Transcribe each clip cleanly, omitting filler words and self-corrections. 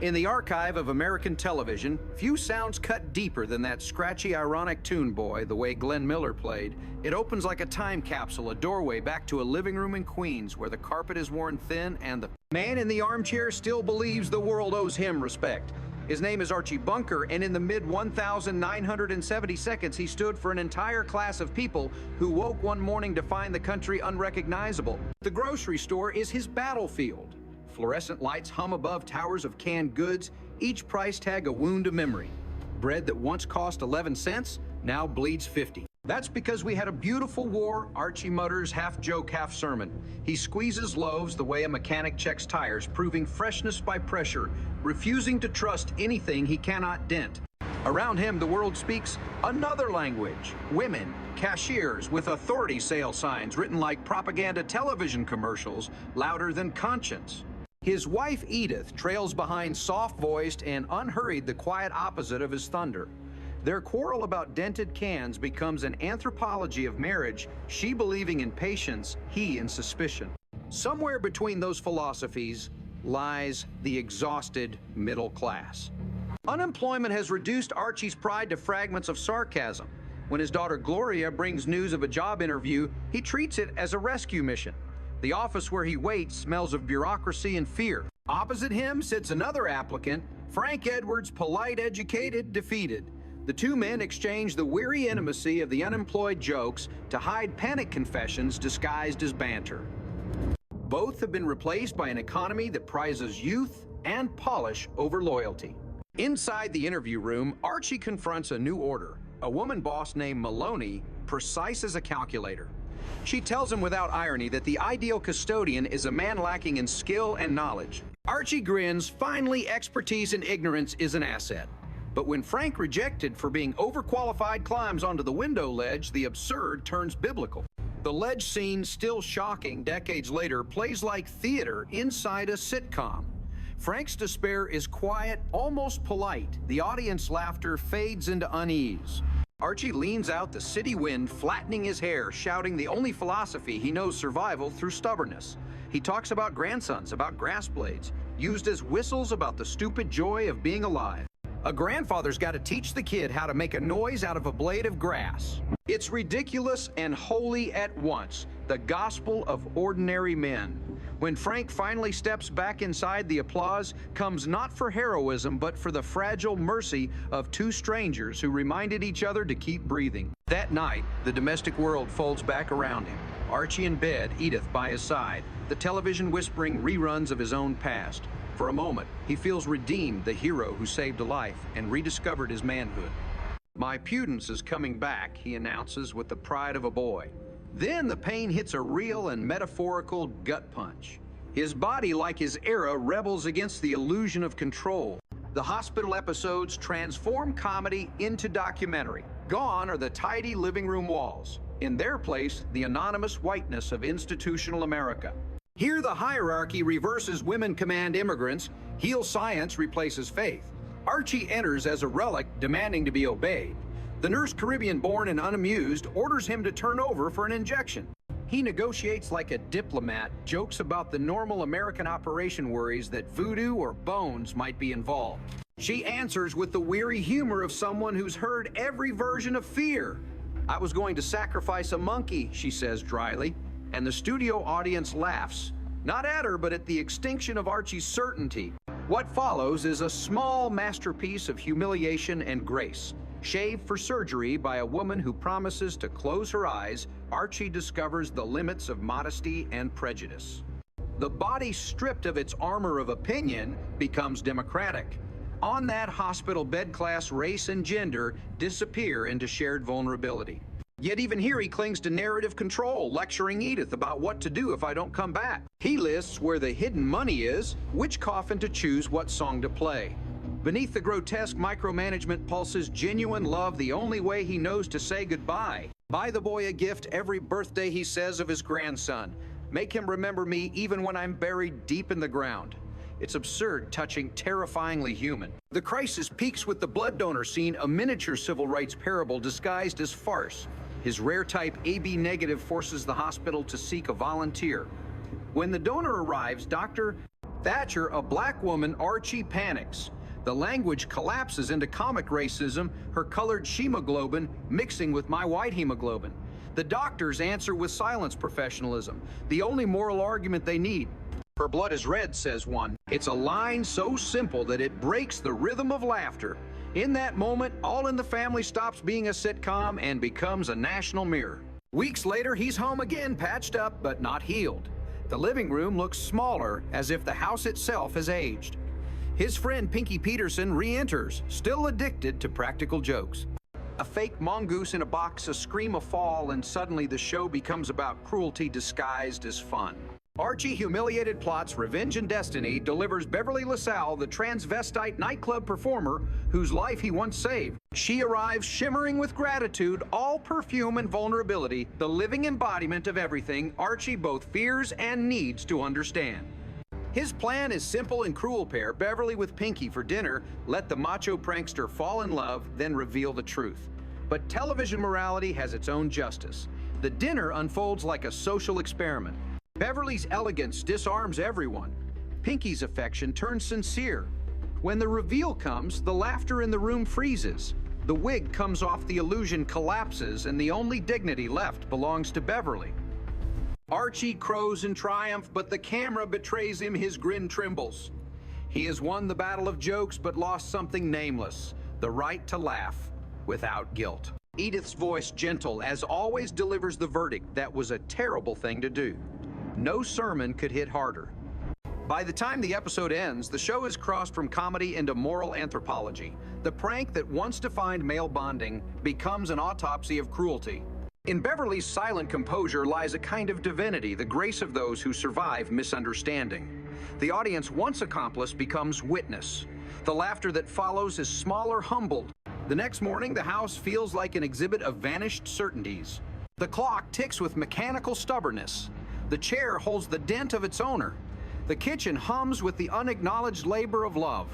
In the archive of American television, few sounds cut deeper than that scratchy, ironic tune boy, the way Glenn Miller played. It opens like a time capsule, a doorway back to a living room in Queens where the carpet is worn thin and the man in the armchair still believes the world owes him respect. His name is Archie Bunker, and in the mid-1970 seconds, he stood for an entire class of people who woke one morning to find the country unrecognizable. The grocery store is his battlefield. Fluorescent lights hum above towers of canned goods, each price tag a wound to memory. Bread that once cost 11 cents now bleeds 50. That's because we had a beautiful war, Archie mutters, half joke, half sermon. He squeezes loaves the way a mechanic checks tires, proving freshness by pressure, refusing to trust anything he cannot dent. Around him, the world speaks another language. Women, cashiers with authority sale signs written like propaganda television commercials, louder than conscience. His wife, Edith, trails behind, soft-voiced and unhurried, the quiet opposite of his thunder. Their quarrel about dented cans becomes an anthropology of marriage, she believing in patience, he in suspicion. Somewhere between those philosophies lies the exhausted middle class. Unemployment has reduced Archie's pride to fragments of sarcasm. When his daughter Gloria brings news of a job interview, he treats it as a rescue mission. The office where he waits smells of bureaucracy and fear. Opposite him sits another applicant, Frank Edwards, polite, educated, defeated. The two men exchange the weary intimacy of the unemployed jokes to hide panic confessions disguised as banter. Both have been replaced by an economy that prizes youth and polish over loyalty. Inside the interview room, Archie confronts a new order, a woman boss named Maloney, precise as a calculator. She tells him without irony that the ideal custodian is a man lacking in skill and knowledge. Archie grins, finally expertise and ignorance is an asset. But when Frank, rejected for being overqualified, climbs onto the window ledge, the absurd turns biblical. The ledge scene, still shocking decades later, plays like theater inside a sitcom. Frank's despair is quiet, almost polite. The audience laughter fades into unease. Archie leans out the city wind, flattening his hair, shouting the only philosophy he knows: survival through stubbornness. He talks about grandsons, about grass blades, used as whistles about the stupid joy of being alive. A grandfather's got to teach the kid how to make a noise out of a blade of grass. It's ridiculous and holy at once, the gospel of ordinary men. When Frank finally steps back inside, the applause comes not for heroism, but for the fragile mercy of two strangers who reminded each other to keep breathing. That night, the domestic world folds back around him. Archie in bed, Edith by his side, the television whispering reruns of his own past. For a moment, he feels redeemed, the hero who saved a life and rediscovered his manhood. "My pudence is coming back," he announces with the pride of a boy. Then the pain hits a real and metaphorical gut punch. His body, like his era, rebels against the illusion of control. The hospital episodes transform comedy into documentary. Gone are the tidy living room walls. In their place, the anonymous whiteness of institutional America. Here, the hierarchy reverses women command immigrants, heal science replaces faith. Archie enters as a relic, demanding to be obeyed. The nurse, Caribbean-born and unamused, orders him to turn over for an injection. He negotiates like a diplomat, jokes about the normal American operation worries that voodoo or bones might be involved. She answers with the weary humor of someone who's heard every version of fear. "I was going to sacrifice a monkey," she says dryly, and the studio audience laughs, not at her, but at the extinction of Archie's certainty. What follows is a small masterpiece of humiliation and grace. Shaved for surgery by a woman who promises to close her eyes, Archie discovers the limits of modesty and prejudice. The body, stripped of its armor of opinion, becomes democratic. On that hospital bed, class, race, and gender disappear into shared vulnerability. Yet even here he clings to narrative control, lecturing Edith about what to do if I don't come back. He lists where the hidden money is, which coffin to choose, what song to play. Beneath the grotesque micromanagement pulses genuine love, the only way he knows to say goodbye. Buy the boy a gift every birthday, he says of his grandson. Make him remember me even when I'm buried deep in the ground. It's absurd, touching, terrifyingly human. The crisis peaks with the blood donor scene, a miniature civil rights parable disguised as farce. His rare type AB negative forces the hospital to seek a volunteer. When the donor arrives, Dr. Thatcher, a black woman, Archie panics. The language collapses into comic racism, her colored hemoglobin mixing with my white hemoglobin. The doctors answer with silence professionalism, the only moral argument they need. Her blood is red, says one. It's a line so simple that it breaks the rhythm of laughter. In that moment, All in the Family stops being a sitcom and becomes a national mirror. Weeks later, he's home again, patched up but not healed. The living room looks smaller, as if the house itself has aged. His friend Pinky Peterson re-enters, still addicted to practical jokes. A fake mongoose in a box, a scream, a fall, and suddenly the show becomes about cruelty disguised as fun. Archie, humiliated, plots revenge and destiny, delivers Beverly LaSalle, the transvestite nightclub performer whose life he once saved. She arrives shimmering with gratitude, all perfume and vulnerability, the living embodiment of everything Archie both fears and needs to understand. His plan is simple and cruel. Pair Beverly with Pinky for dinner, let the macho prankster fall in love, then reveal the truth. But television morality has its own justice. The dinner unfolds like a social experiment. Beverly's elegance disarms everyone. Pinky's affection turns sincere. When the reveal comes, the laughter in the room freezes. The wig comes off, the illusion collapses, and the only dignity left belongs to Beverly. Archie crows in triumph, but the camera betrays him, his grin trembles. He has won the battle of jokes, but lost something nameless, the right to laugh without guilt. Edith's voice, gentle as always, delivers the verdict: that was a terrible thing to do. No sermon could hit harder. By the time the episode ends, the show has crossed from comedy into moral anthropology. The prank that once defined male bonding becomes an autopsy of cruelty. In Beverly's silent composure lies a kind of divinity, the grace of those who survive misunderstanding. The audience, once accomplice, becomes witness. The laughter that follows is smaller, humbled. The next morning, the house feels like an exhibit of vanished certainties. The clock ticks with mechanical stubbornness. The chair holds the dent of its owner. The kitchen hums with the unacknowledged labor of love.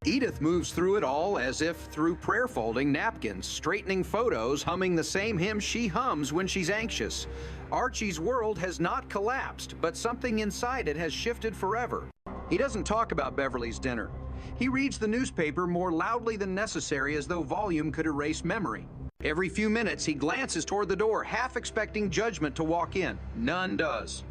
Edith moves through it all as if through prayer folding napkins, straightening photos, humming the same hymn she hums when she's anxious. Archie's world has not collapsed, but something inside it has shifted forever. He doesn't talk about Beverly's dinner. He reads the newspaper more loudly than necessary, as though volume could erase memory. Every few minutes, he glances toward the door, half expecting judgment to walk in. None does.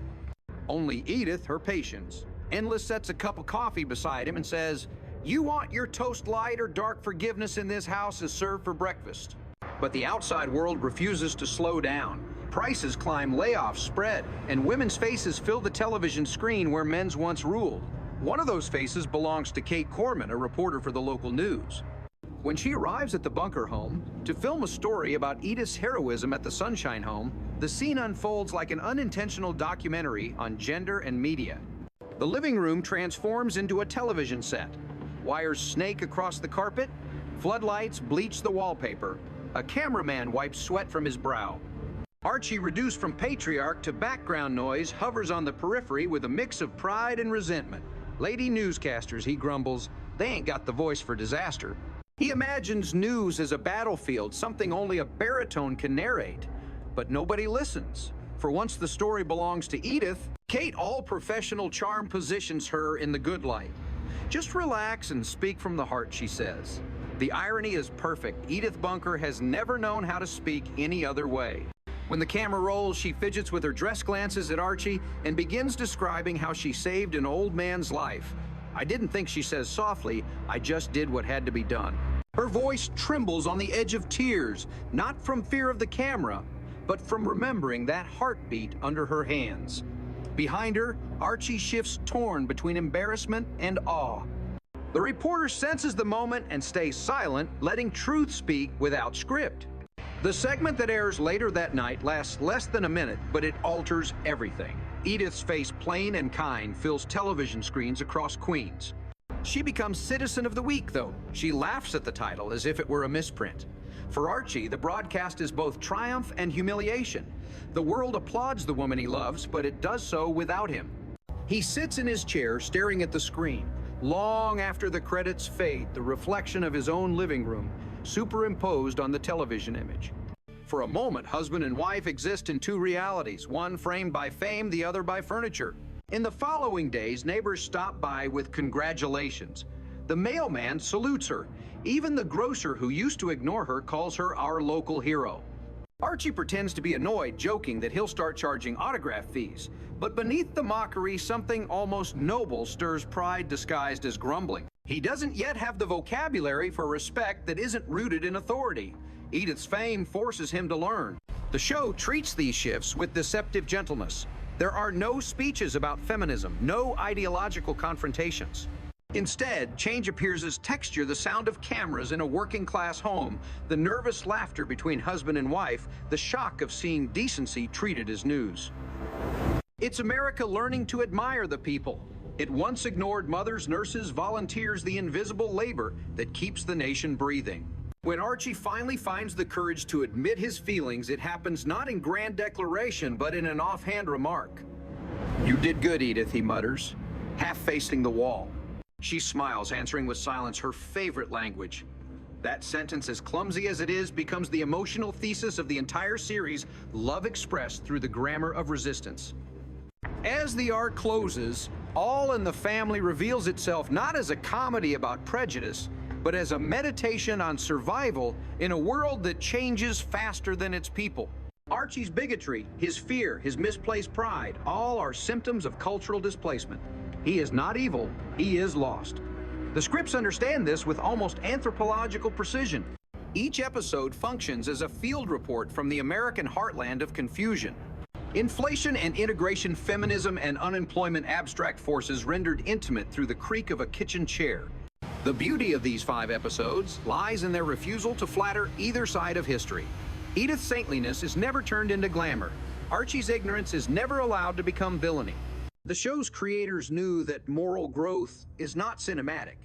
Only Edith, her patience. Endless sets a cup of coffee beside him and says, "You want your toast light or dark? Forgiveness in this house is served for breakfast." But the outside world refuses to slow down. Prices climb, layoffs spread, and women's faces fill the television screen where men's once ruled. One of those faces belongs to Kate Corman, a reporter for the local news. When she arrives at the bunker home to film a story about Edith's heroism at the Sunshine Home, the scene unfolds like an unintentional documentary on gender and media. The living room transforms into a television set. Wires snake across the carpet, floodlights bleach the wallpaper, a cameraman wipes sweat from his brow. Archie, reduced from patriarch to background noise, hovers on the periphery with a mix of pride and resentment. Lady newscasters, he grumbles, they ain't got the voice for disaster. He imagines news as a battlefield, something only a baritone can narrate. But nobody listens. For once the story belongs to Edith, Kate, all professional charm, positions her in the good light. "Just relax and speak from the heart," she says. The irony is perfect. Edith Bunker has never known how to speak any other way. When the camera rolls, she fidgets with her dress, glances at Archie, and begins describing how she saved an old man's life. "I didn't think," she says softly, "I just did what had to be done." Her voice trembles on the edge of tears, not from fear of the camera, but from remembering that heartbeat under her hands. Behind her, Archie shifts, torn between embarrassment and awe. The reporter senses the moment and stays silent, letting truth speak without script. The segment that airs later that night lasts less than a minute, but it alters everything. Edith's face, plain and kind, fills television screens across Queens. She becomes Citizen of the Week, though. She laughs at the title as if it were a misprint. For Archie, the broadcast is both triumph and humiliation. The world applauds the woman he loves, but it does so without him. He sits in his chair, staring at the screen. Long after the credits fade, the reflection of his own living room superimposed on the television image. For a moment, husband and wife exist in two realities, one framed by fame, the other by furniture. In the following days, neighbors stop by with congratulations. The mailman salutes her. Even the grocer who used to ignore her calls her our local hero. Archie pretends to be annoyed, joking that he'll start charging autograph fees. But beneath the mockery, something almost noble stirs pride disguised as grumbling. He doesn't yet have the vocabulary for respect that isn't rooted in authority. Edith's fame forces him to learn. The show treats these shifts with deceptive gentleness. There are no speeches about feminism, no ideological confrontations. Instead, change appears as texture, the sound of cameras in a working-class home, the nervous laughter between husband and wife, the shock of seeing decency treated as news. It's America learning to admire the people. It once ignored mothers, nurses, volunteers, the invisible labor that keeps the nation breathing. When Archie finally finds the courage to admit his feelings, it happens not in grand declaration, but in an offhand remark. "You did good, Edith," he mutters, half facing the wall. She smiles, answering with silence, her favorite language. That sentence, as clumsy as it is, becomes the emotional thesis of the entire series, love expressed through the grammar of resistance. As the arc closes, All in the Family reveals itself not as a comedy about prejudice, but as a meditation on survival in a world that changes faster than its people. Archie's bigotry, his fear, his misplaced pride, all are symptoms of cultural displacement. He is not evil, he is lost. The scripts understand this with almost anthropological precision. Each episode functions as a field report from the American heartland of confusion. Inflation and integration, feminism and unemployment, abstract forces rendered intimate through the creak of a kitchen chair. The beauty of these 5 episodes lies in their refusal to flatter either side of history. Edith's saintliness is never turned into glamour. Archie's ignorance is never allowed to become villainy. The show's creators knew that moral growth is not cinematic.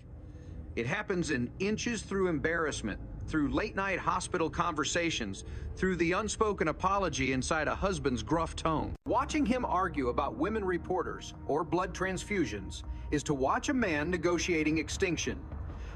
It happens in inches through embarrassment, through late-night hospital conversations, through the unspoken apology inside a husband's gruff tone. Watching him argue about women reporters or blood transfusions is to watch a man negotiating extinction.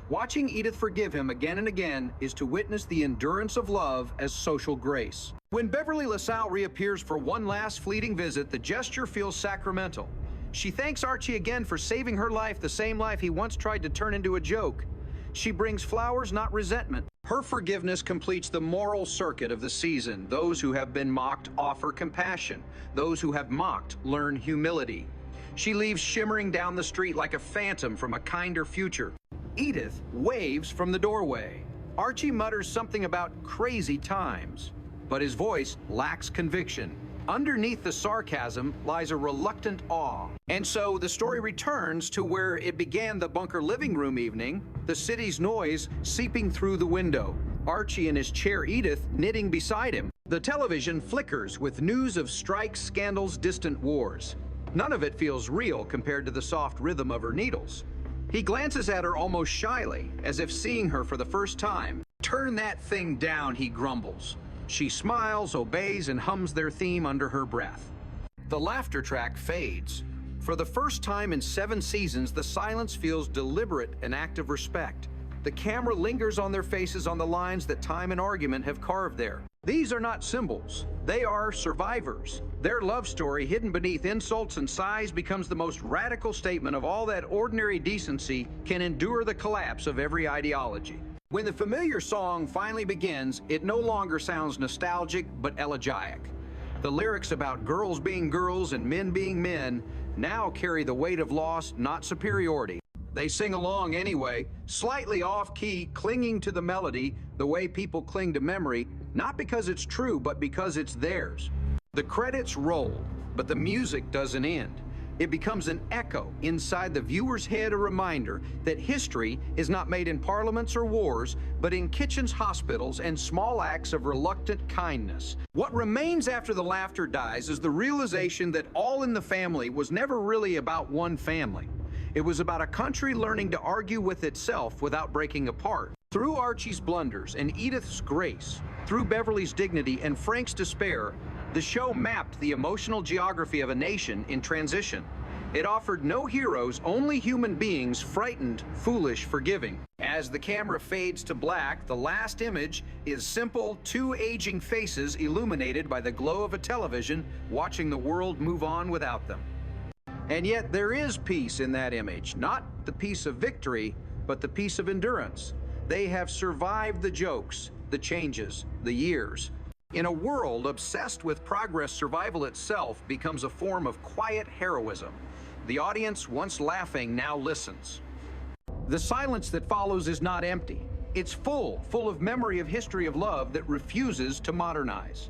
Watching Edith forgive him again and again is to witness the endurance of love as social grace. When Beverly LaSalle reappears for one last fleeting visit, the gesture feels sacramental. She thanks Archie again for saving her life, the same life he once tried to turn into a joke. She brings flowers, not resentment. Her forgiveness completes the moral circuit of the season. Those who have been mocked offer compassion. Those who have mocked learn humility. She leaves shimmering down the street like a phantom from a kinder future. Edith waves from the doorway. Archie mutters something about crazy times, but his voice lacks conviction. Underneath the sarcasm lies a reluctant awe. And so the story returns to where it began, the bunker living room evening, the city's noise seeping through the window. Archie in his chair, Edith knitting beside him. The television flickers with news of strikes, scandals, distant wars. None of it feels real compared to the soft rhythm of her needles. He glances at her almost shyly, as if seeing her for the first time. "Turn that thing down," he grumbles. She smiles, obeys, and hums their theme under her breath. The laughter track fades. For the first time in 7 seasons, the silence feels deliberate, an act of respect. The camera lingers on their faces on the lines that time and argument have carved there. These are not symbols. They are survivors. Their love story, hidden beneath insults and sighs, becomes the most radical statement of all that ordinary decency can endure the collapse of every ideology. When the familiar song finally begins, it no longer sounds nostalgic, but elegiac. The lyrics about girls being girls and men being men now carry the weight of loss, not superiority. They sing along anyway, slightly off-key, clinging to the melody the way people cling to memory, not because it's true, but because it's theirs. The credits roll, but the music doesn't end. It becomes an echo inside the viewer's head, a reminder that history is not made in parliaments or wars, but in kitchens, hospitals, and small acts of reluctant kindness. What remains after the laughter dies is the realization that All in the Family was never really about one family. It was about a country learning to argue with itself without breaking apart. Through Archie's blunders and Edith's grace, through Beverly's dignity and Frank's despair, the show mapped the emotional geography of a nation in transition. It offered no heroes, only human beings, frightened, foolish, forgiving. As the camera fades to black, the last image is simple, 2 aging faces illuminated by the glow of a television, watching the world move on without them. And yet there is peace in that image, not the peace of victory, but the peace of endurance. They have survived the jokes, the changes, the years. In a world obsessed with progress, survival itself becomes a form of quiet heroism. The audience, once laughing, now listens. The silence that follows is not empty. It's full of memory of history of love that refuses to modernize.